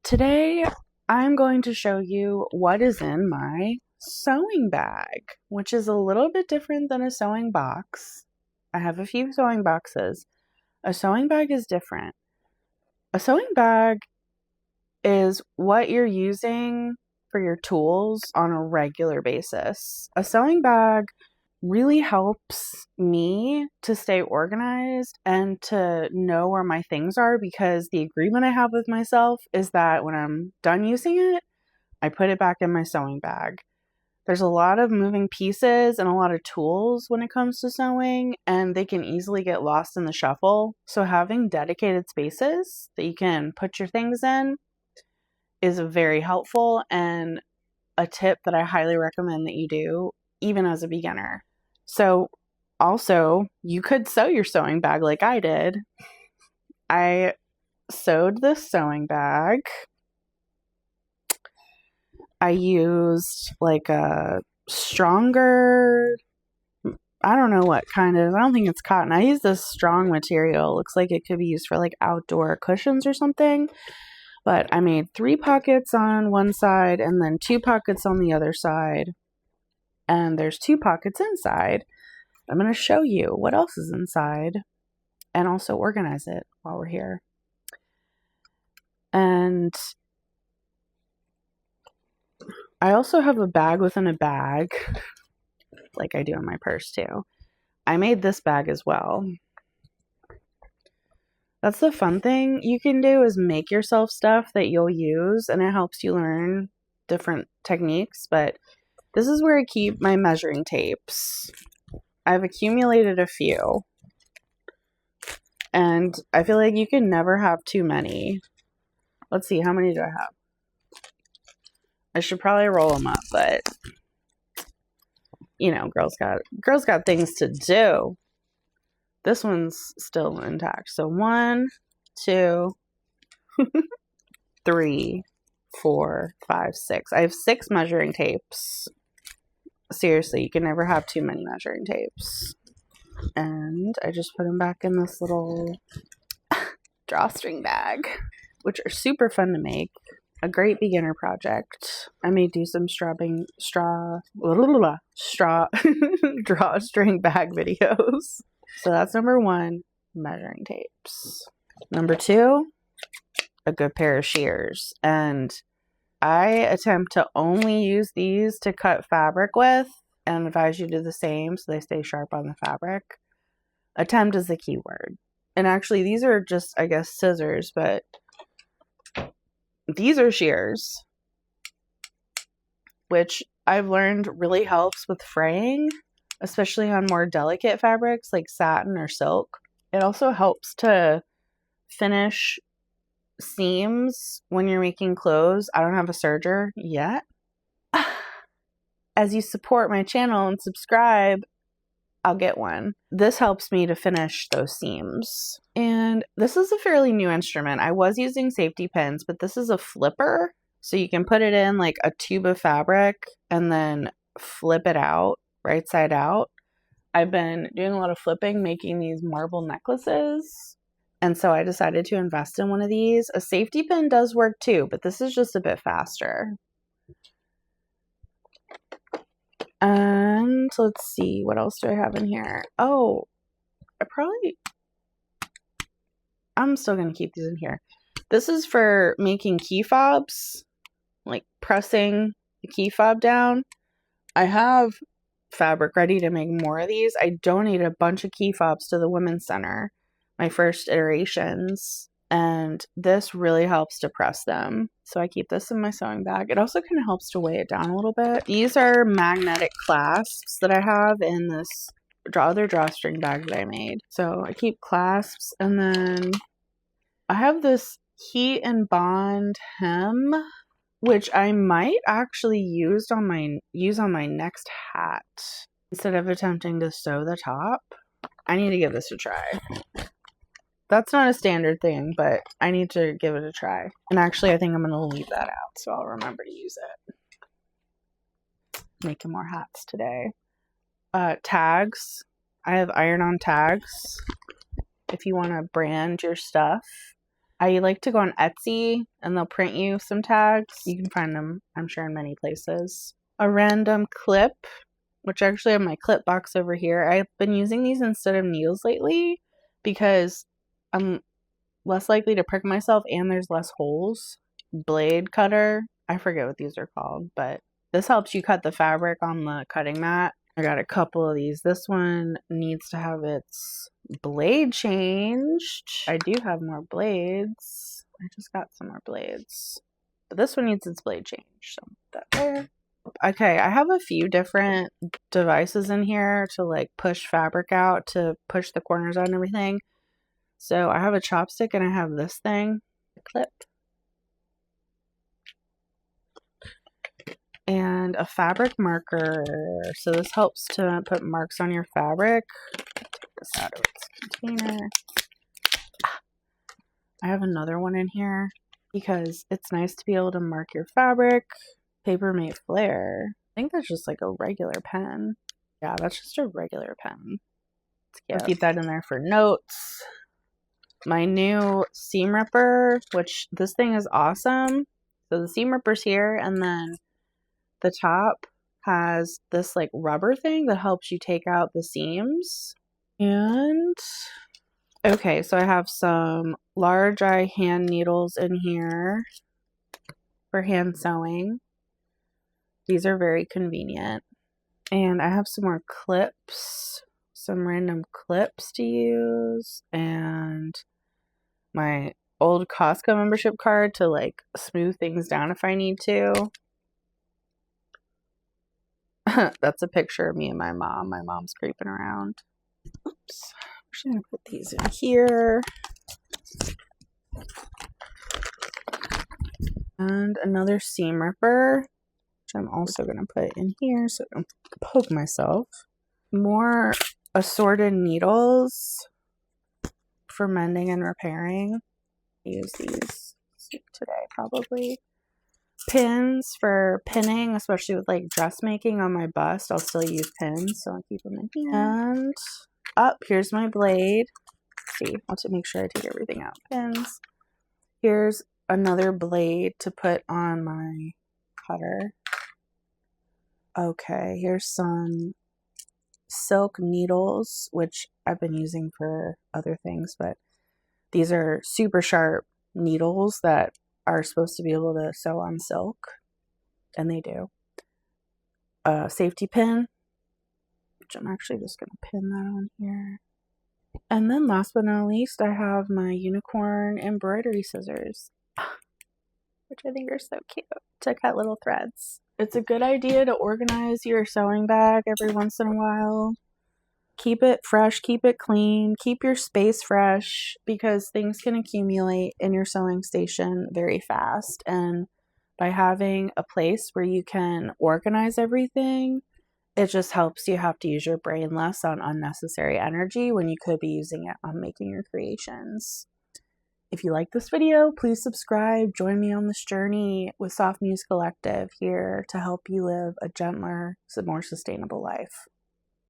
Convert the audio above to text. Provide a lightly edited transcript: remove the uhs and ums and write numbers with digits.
Today, I'm going to show you what is in my sewing bag, which is a little bit different than a sewing box. I have a few sewing boxes. A sewing bag is different. A sewing bag is what you're using for your tools on a regular basis. A sewing bag really helps me to stay organized and to know where my things are, because the agreement I have with myself is that when I'm done using it, I put it back in my sewing bag. There's a lot of moving pieces and a lot of tools when it comes to sewing, and they can easily get lost in the shuffle. So having dedicated spaces that you can put your things in is very helpful, and a tip that I highly recommend that you do, even as a beginner. So also, you could sew your sewing bag like I did. I sewed this sewing bag. I used like a stronger, I don't know what kind of, I don't think it's cotton. I used this strong material. It looks like it could be used for like outdoor cushions or something. But I made 3 pockets on one side and then 2 pockets on the other side. And there's 2 pockets inside. I'm going to show you what else is inside and also organize it while we're here. And I also have a bag within a bag, like I do in my purse too. I made this bag as well. That's the fun thing you can do, is make yourself stuff that you'll use, and it helps you learn different techniques. But this is where I keep my measuring tapes. I've accumulated a few, and I feel like you can never have too many. Let's see, how many do I have? I should probably roll them up, but you know, girls got things to do. This one's still intact. So 1, 2, 3, 4, 5, 6. I have 6 measuring tapes. Seriously, you can never have too many measuring tapes. And I just put them back in this little drawstring bag, which are super fun to make. A great beginner project. I may do some drawstring bag videos. So that's number 1, measuring tapes. Number 2, a good pair of shears. And I attempt to only use these to cut fabric with, and advise you to do the same so they stay sharp on the fabric. Attempt is the key word. And actually, these are just, I guess, scissors, but these are shears, which I've learned really helps with fraying, especially on more delicate fabrics like satin or silk. It also helps to finish seams when you're making clothes. I don't have a serger yet. As you support my channel and subscribe, I'll get one. This helps me to finish those seams. And this is a fairly new instrument. I was using safety pins, but this is a flipper. So you can put it in like a tube of fabric and then flip it out, right side out. I've been doing a lot of flipping, making these marble necklaces. And so I decided to invest in one of these. A safety pin does work too, but this is just a bit faster. And let's see, what else do I have in here? Oh, I'm still going to keep these in here. This is for making key fobs, like pressing the key fob down. I have fabric ready to make more of these. I donated a bunch of key fobs to the Women's Center, my first iterations, and this really helps to press them. So I keep this in my sewing bag. It also kind of helps to weigh it down a little bit. These are magnetic clasps that I have in this other drawstring bag that I made. So I keep clasps, and then I have this heat and bond hem, which I might actually use on my next hat instead of attempting to sew the top. I need to give this a try. That's not a standard thing, but I need to give it a try. And actually, I think I'm going to leave that out, so I'll remember to use it. Making more hats today. Tags. I have iron-on tags if you want to brand your stuff. I like to go on Etsy and they'll print you some tags. You can find them, I'm sure, in many places. A random clip, which I actually have my clip box over here. I've been using these instead of needles lately because I'm less likely to prick myself and there's less holes. Blade cutter. I forget what these are called, but this helps you cut the fabric on the cutting mat. I got a couple of these. This one needs to have its blade changed. I do have more blades. I just got some more blades. But this one needs its blade changed. So that there. Okay, I have a few different devices in here to like push fabric out, to push the corners out and everything. So I have a chopstick and I have this thing, a clip. And a fabric marker. So this helps to put marks on your fabric. Take this out of its container. I have another one in here because it's nice to be able to mark your fabric. Paper Mate Flare. I think that's just like a regular pen. Yeah, that's just a regular pen. I'll keep that in there for notes. My new seam ripper, which this thing is awesome. So the seam ripper's here, and then the top has this like rubber thing that helps you take out the seams. And okay, so I have some large eye hand needles in here for hand sewing. These are very convenient. And I have some more clips, some random clips to use, and my old Costco membership card to like smooth things down if I need to. That's a picture of me and my mom. My mom's creeping around. Oops. I'm just going to put these in here. And another seam ripper, which I'm also going to put in here so I don't poke myself. More assorted needles for mending and repairing. I use these today probably. Pins for pinning, especially with like dressmaking on my bust. I'll still use pins, so I'll keep them in here. And here's my blade. Let's see, I'll make sure I take everything out. Pins. Here's another blade to put on my cutter. Okay, here's some silk needles, which I've been using for other things, but these are super sharp needles that are supposed to be able to sew on silk, and they do. A safety pin, which I'm actually just going to pin that on here. And then last but not least, I have my unicorn embroidery scissors, which I think are so cute, to cut little threads. It's a good idea to organize your sewing bag every once in a while. Keep it fresh, keep it clean, keep your space fresh, because things can accumulate in your sewing station very fast. And by having a place where you can organize everything, it just helps you have to use your brain less on unnecessary energy when you could be using it on making your creations. If you like this video, please subscribe. Join me on this journey with Soft Muse Collective, here to help you live a gentler, more sustainable life.